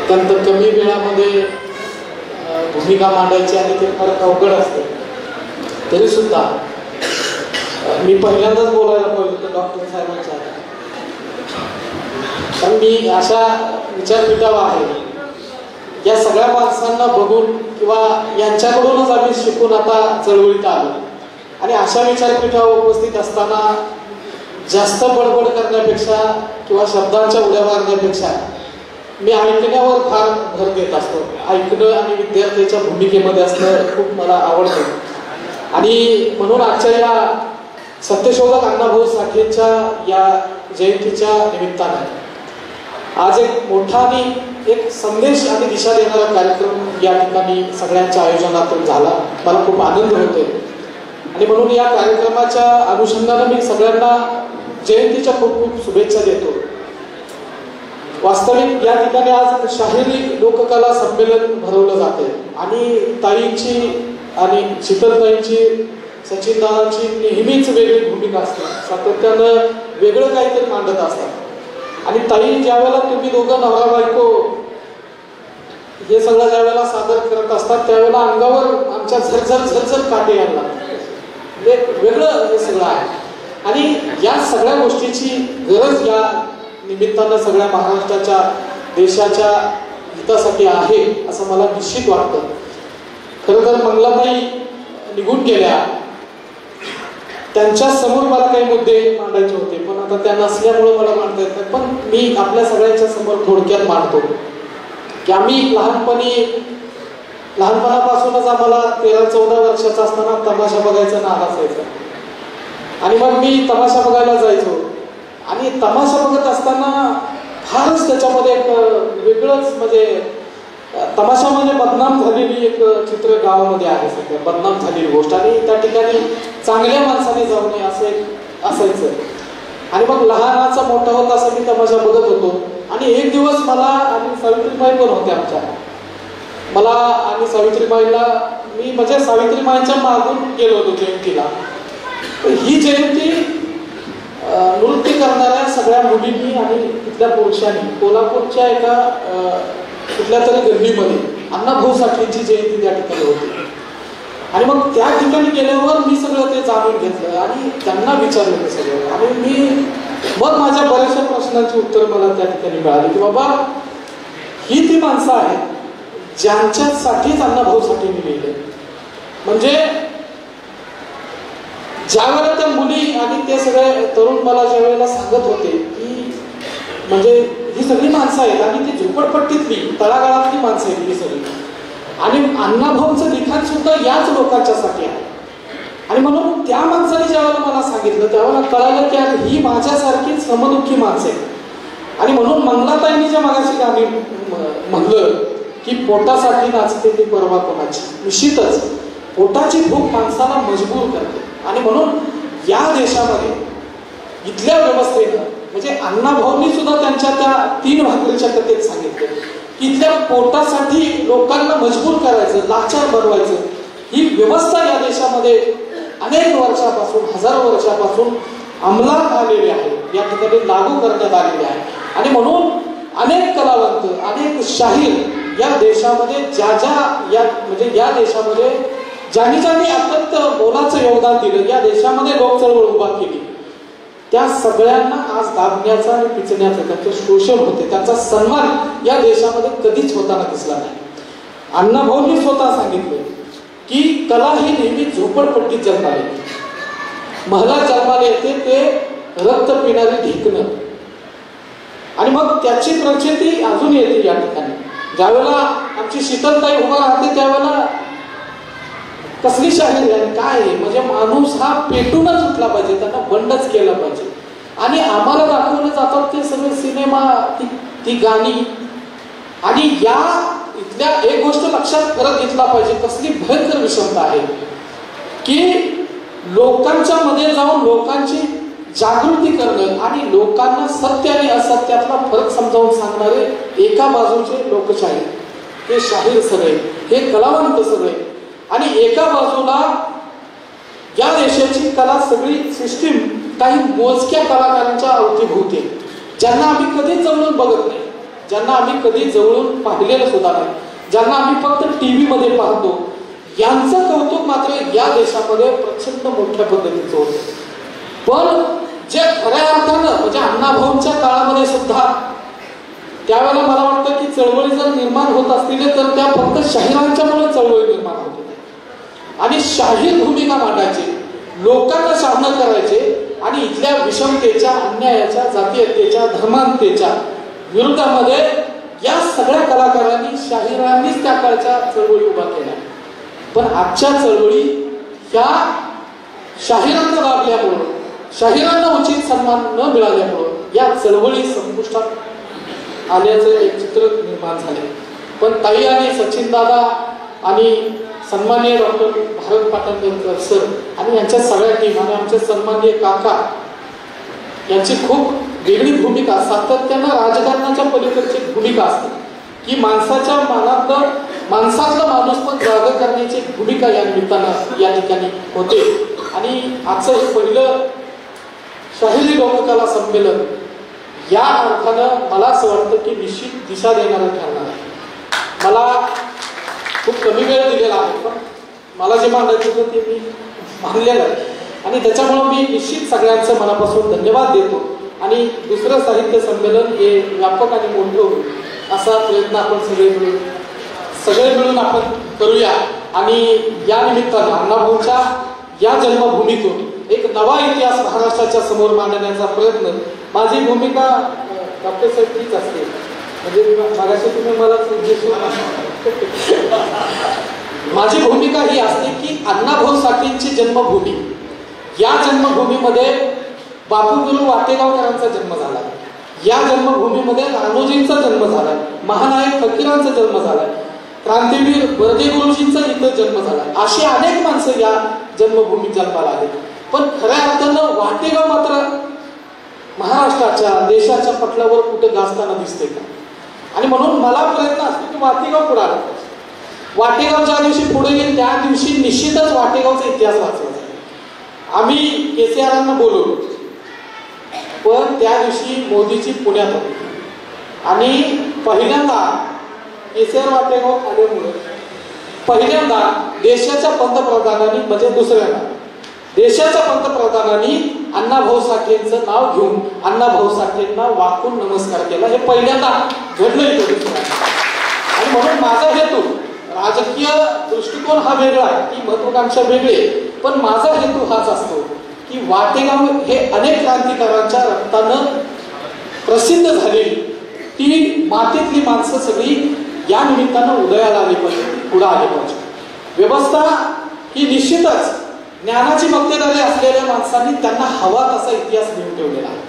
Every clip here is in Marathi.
अत्यंत कमी वेळामध्ये भूमिका मांडायची आणि ते फार अवघड असते. तरी सुद्धा मी पहिल्यांदाच बोलायला पाहिजे होतं डॉक्टर साहेबांच्या, कारण मी अशा विचारपीठावर आहे. या सगळ्या माणसांना बघून किंवा यांच्याकडूनच आम्ही शिकून आता चळवळीत आलो आणि अशा विचारपीठावर उपस्थित असताना जास्त बडबड करण्यापेक्षा किंवा शब्दांच्या उड्या मारण्यापेक्षा मी ऐकण्यावर फार भर देत असतो. ऐकणं आणि विद्यार्थ्याच्या भूमिकेमध्ये असणं खूप मला आवडतं आणि म्हणून आजच्या या सत्यशोधक अण्णाभाऊ साठेंच्या या जयंतीच्या निमित्तानं आज एक मोठा आणि एक संदेश आणि दिशा देणारा कार्यक्रम या ठिकाणी सगळ्यांच्या आयोजनातून झाला. मला खूप आनंद होतोय आणि म्हणून या कार्यक्रमाच्या अनुषंगानं मी सगळ्यांना जयंतीच्या खूप खूप शुभेच्छा देतो. वास्तविक या ठिकाणी आज शाहिरी लोककला संमेलन भरवलं जाते आणि ताईंची आणि शीतलताईंची सचिनदादांची नेहमीच वेगळी भूमिका असते. सातत्यानं वेगळं काहीतरी मांडत असतात आणि ताई ज्यावेळेला तुम्ही दोघं नवरा बायको हे सगळं ज्यावेळेला सादर करत असतात त्यावेळेला अंगावर आमच्या झरझर काटे यायला वेगळं हे सगळं आहे आणि या सगळ्या गोष्टीची गरज या निमित्तानं सगळ्या महाराष्ट्राच्या देशाच्या हितासाठी आहे असं मला निश्चित वाटतं. खरं तर मंगलाताई निघून गेल्या, त्यांच्या समोर मला काही मुद्दे मांडायचे होते पण आता त्या नसल्यामुळे मला मांडता येत नाही. पण मी आपल्या सगळ्यांच्या समोर थोडक्यात मांडतो की आम्ही लहानपणापासूनच आम्हाला 13-14 वर्षाचा असताना तमाशा बघायचा नाद असायचा आणि मग मी तमाशा बघायला जायचो आणि तमाशा बघत असताना फारच त्याच्यामध्ये एक वेगळंच म्हणजे तमाशामध्ये बदनाम झालेली एक चित्र गावामध्ये आहे. सध्या बदनाम झालेली गोष्ट आणि त्या ठिकाणी चांगल्या माणसाने जाऊ नये असं असायचं आणि मग लहानाचा मोठा होता असं मी तमाशा बघत होतो आणि एक दिवस मला आणि सावित्रीबाई पण होत्या आमच्या, मला आणि सावित्रीबाईला मी म्हणजे सावित्रीबाईंच्या मागून गेलो होतो जयंतीला. ही जयंती नृत्य करणाऱ्या सगळ्या मुलींनी आणि तिथल्या पुरुषांनी कोल्हापूरच्या एका कुठल्या तरी गल्लीमध्ये अण्णाभाऊ साठेंची जयंती त्या ठिकाणी होती आणि मग त्या ठिकाणी गेल्यावर मी सगळं ते जाणून घेतलं आणि त्यांना विचारलं ते सगळं आणि मग माझ्या बऱ्याचशा प्रश्नांची उत्तर मला त्या ठिकाणी मिळाली की बाबा ही ती माणसं आहेत ज्यांच्यासाठीच अण्णाभाऊ साठेंनी लिहिले. म्हणजे ज्यावेळेला त्या मुली आणि ते सगळे तरुण मला ज्या वेळेला सांगत होते की म्हणजे ही सगळी माणसं आहेत आणि ती झोपडपट्टीतली तळागाळातली माणसं आहेत ही सगळी आणि अण्णाभाऊंचं लिखाण सुद्धा याच लोकांच्यासाठी आहे आणि म्हणून त्या माणसाने ज्यावेळेला मला सांगितलं त्यावेळेला कळालं की ही माझ्यासारखी समदुःखी माणसं आहेत आणि म्हणून मंगलाताईंनी ज्या मागाशी गाणी म्हणलं की पोटासाठी नाचते ती परवा कोणाची, निश्चितच पोटाची भूक माणसाला मजबूर करते आणि म्हणून या देशामध्ये इथल्या व्यवस्थेनं म्हणजे अण्णाभाऊंनी सुद्धा त्यांच्या त्या 3 भाकरीच्या कथेत सांगितलं की इथल्या पोटासाठी लोकांना मजबूर करायचं, लाचार बनवायचं, ही व्यवस्था या देशामध्ये अनेक वर्षापासून, हजारो वर्षापासून अंमलात आलेली आहे, या ठिकाणी लागू करण्यात आलेली आहे आणि म्हणून अनेक कलावंत, अनेक शाहीर या देशामध्ये म्हणजे या देशामध्ये ज्यांनी अत्यंत मोलाचं योगदान दिलं, या देशामध्ये लोक चळवळ उभा केली, त्या सगळ्यांना आज दाबण्याचा आणि पिचण्याचा त्यांचे शोषण होते, त्यांचा सन्मान या देशामध्ये कधीच होताना दिसला नाही. अण्णाभाऊंनी स्वतः सांगितलं की कला ही नेहमी झोपडपट्टीत जन्माला येते, महलात जन्माला येते ते रक्त पिणारी ढिकणं आणि मग त्याची प्रचिती अजून येते या ठिकाणी. ज्यावेळेला आमची शीतलताई उभा राहते त्यावेळेला कसली शाहिरी आहे काय आहे म्हणजे माणूस हा पेटूनच उठला पाहिजे, त्यांना बंडच केला पाहिजे आणि आम्हाला दाखवलं जातात ते सगळे सिनेमा, ती गाणी आणि या इथल्या एक गोष्ट लक्षात परत घेतला पाहिजे कसली भयंकर विषमता आहे की लोकांच्या मध्ये जाऊन लोकांची जागृती करणं आणि लोकांना सत्य आणि असत्यातला फरक समजावून सांगणारे एका बाजूचे लोकशाहीर, हे शाहीर सगळे, हे कलावंत सगळे आणि एका बाजूला या देशाची कला सगळी सिस्टीम काही मोजक्या कलाकारांच्या अवतीभोवती ज्यांना आम्ही कधीच जवळून बघत नाही ज्यांना आम्ही कधी जवळून पाहिलेलं सुद्धा नाही, ज्यांना आम्ही फक्त टीव्ही मध्ये पाहतो, यांचं कौतुक मात्र या देशामध्ये प्रचंड मोठ्या पद्धतीचं होतं. पण जे खऱ्या अर्थानं म्हणजे अण्णाभाऊंच्या काळामध्ये सुद्धा त्यावेळेला मला वाटतं की चळवळी जर निर्माण होत असतील तर त्या फक्त शाहिरांच्यामुळे चळवळी निर्माण होत होत्या आणि शाहीर भूमिका मांडायचे, लोकांना शहाणं करायचे आणि इथल्या विषमतेच्या, अन्यायाच्या, जातीयतेच्या, धर्मांतेच्या विरोधामध्ये या सगळ्या कलाकारांनी, शाहिरांनीच त्या काळच्या चळवळी उभा केल्या. पण आजच्या चळवळी ह्या शाहिरांना दाबल्यामुळं, शाहिरांना उचित सन्मान न मिळाल्यामुळं या चळवळी संपुष्टात आल्याचं एक चित्र निर्माण झाले. पण ताई आणि सचिन दादा आणि सन्माननीय डॉक्टर भारत पाटणकर सर आणि यांच्या सगळ्या टीम आणि आमचे सन्माननीय काका यांची खूप वेगळी भूमिका, सातत्यानं राजकारणाच्या पलीकडची भूमिका असते की माणसाच्या मनातलं, माणसातलं माणूस पण जागा करण्याची भूमिका या निमित्तानं या ठिकाणी होते. आणि आजचं हे पहिलं शाहिरी लोककला संमेलन या अर्थानं मला असं वाटतं की निश्चित दिशा देणारं ठरणार आहे. मला खूप कमी वेळ दिलेला आहे, पण मला जे मांडायचं होतं ते मी मानलेलं आहे आणि त्याच्यामुळं मी निश्चित सगळ्यांचं मनापासून धन्यवाद देतो. आणि दुसरं साहित्य संमेलन हे व्यापक आणि मोठं होईल असा प्रयत्न आपण सगळे मिळून आपण करूया. आणि या निमित्तानं अण्णाभाऊंच्या या जन्मभूमीतून एक नवा इतिहास महाराष्ट्राच्या समोर मांडण्याचा प्रयत्न, माझी भूमिका डॉक्टर साहेब हीच असते. म्हणजे मागाशी तुम्ही मला माझी भूमिका ही असते की अण्णाभाऊ साठेंची जन्मभूमी, या जन्मभूमीमध्ये बापूगुरु वाटेगावकरांचा जन्म झाला, या जन्मभूमीमध्ये रानोजींचा जन्म झाला, महानायक फकीरांचा जन्म झाला, क्रांतीवीर बर्दे गुरुजींचा इथं जन्म झाला. अशी अनेक माणसं या जन्मभूमीत जन्माला आले. पण खऱ्या अर्थानं वाटेगाव मात्र महाराष्ट्राच्या, देशाच्या पटलावर कुठे गाजताना दिसते का? आणि म्हणून मला प्रयत्न असतो की वाटेगाव पुढे आला. वाटेगाव ज्या दिवशी पुढे येईल त्या दिवशी निश्चितच वाटेगावचा इतिहास वाचला जाईल. आम्ही केसीआरांना बोलवलो, पण त्या दिवशी मोदीची पुण्यात होती आणि पहिल्यांदा केसीआर वाटेगाव आल्यामुळे पहिल्यांदा देशाच्या पंतप्रधानांनी, म्हणजे दुसऱ्यांदा देशाच्या पंतप्रधानांनी अण्णाभाऊ साठेंचं नाव घेऊन अण्णाभाऊ साठेंना वाकून नमस्कार केला. हे पहिल्यांदा घडलं इथं दुसऱ्यांदा. आणि म्हणून माझा हेतू, राजकीय दृष्टिकोन हा वेगळा आहे, ती महत्वाकांक्षा वेगळी, पण माझा हेतू हाच असतो की वाटेगाव हे अनेक क्रांतिकारांच्या रक्तानं प्रसिद्ध झालेली ती मातीतली माणसं सगळी या निमित्तानं उदयाला आली पाहिजे, पुढे आली पाहिजे. व्यवस्था ही निश्चितच ज्ञानाची मक्तेदारी असलेल्या माणसांनी त्यांना हवा तसा इतिहास लिहून ठेवलेला आहे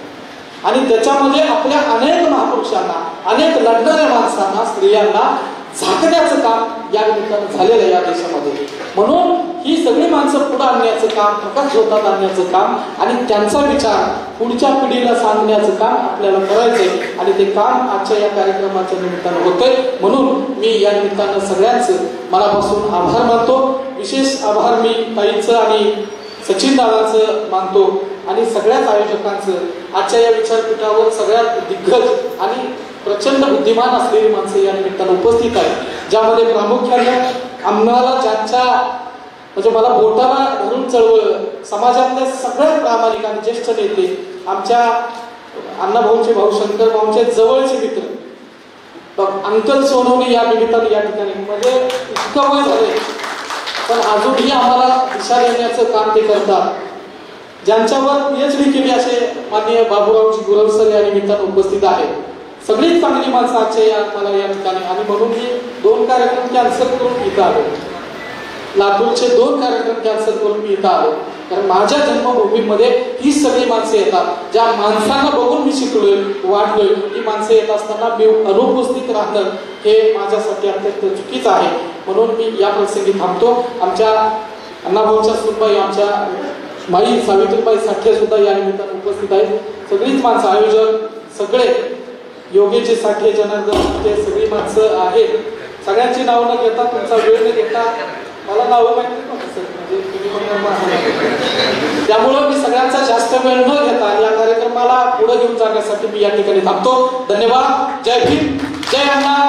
आणि त्याच्यामध्ये आपल्या अनेक महापुरुषांना, अनेक लढणाऱ्या माणसांना, स्त्रियांना झाकण्याचं काम या निमित्तानं झालेलं आहे या देशामध्ये. म्हणून ही सगळी माणसं पुढे आणण्याचं काम, प्रकाश झोतात आणण्याचं काम आणि त्यांचा विचार पुढच्या पिढीला सांगण्याचं काम आपल्याला करायचंय आणि ते काम आजच्या या कार्यक्रमाच्या निमित्तानं होतंय. म्हणून मी या निमित्तानं सगळ्यांचं मनापासून आभार मानतो. विशेष आभार मी ताईंचं आणि सचिन दादांचं मानतो आणि सगळ्याच आयोजकांचं. आजच्या या विचारपीठावर सगळ्यात दिग्गज आणि प्रचंड बुद्धिमान असलेली माणसं या निमित्तानं उपस्थित आहेत, ज्यामध्ये प्रामुख्याने आम्हाला ज्यांच्या म्हणजे मला बोटाला धरून चळवळ समाजातल्या सगळ्या प्रामाणिक आणि ज्येष्ठ नेते, आमच्या अण्णाभाऊंचे भाऊ शंकर भाऊंचे जवळचे मित्र अंकल सोनवणे या निमित्तानं या ठिकाणी, म्हणजे इतकं वय झाले पण अजूनही आम्हाला दिशा देण्याचं काम ते करतात. ज्यांच्यावर PhD केली असे माननीय बाबूरावजी गुरव सर या निमित्तानं उपस्थित आहेत. सगळीच चांगली माणसं आजच्या या मला या ठिकाणी. आणि म्हणून मी 2 कार्यक्रम कॅन्सल करून इथं आलो, लातूरचे 2 कार्यक्रम कॅन्सल करून मी इथं आलो, कारण माझ्या जन्मभूमीमध्ये ही सगळी माणसं येतात. ज्या माणसांना बघून मी शिकलोय, वाढलोय, ती माणसं येत असताना मी अनुपस्थित राहणं हे माझ्यासाठी अत्यंत चुकीचं आहे. म्हणून मी या प्रसंगी थांबतो. आमच्या अण्णाभाऊच्या सुनबाई, आमच्या माई सावित्रीबाई साठे सुद्धा या निमित्तानं उपस्थित आहेत. सगळीच माणसं, आयोजक सगळे, योगेचे साठे, जनार्दन साठे, सगळी माणसं आहेत. सगळ्यांची नावं न घेता, तुमचा वेळ न घेता, मला नावं माहिती नव्हतं सर, म्हणजे त्यामुळं मी सगळ्यांचा जास्त वेळ न घेता या कार्यक्रमाला पुढे घेऊन जाण्यासाठी मी या ठिकाणी थांबतो. धन्यवाद. जय भीम. अक्षय यांना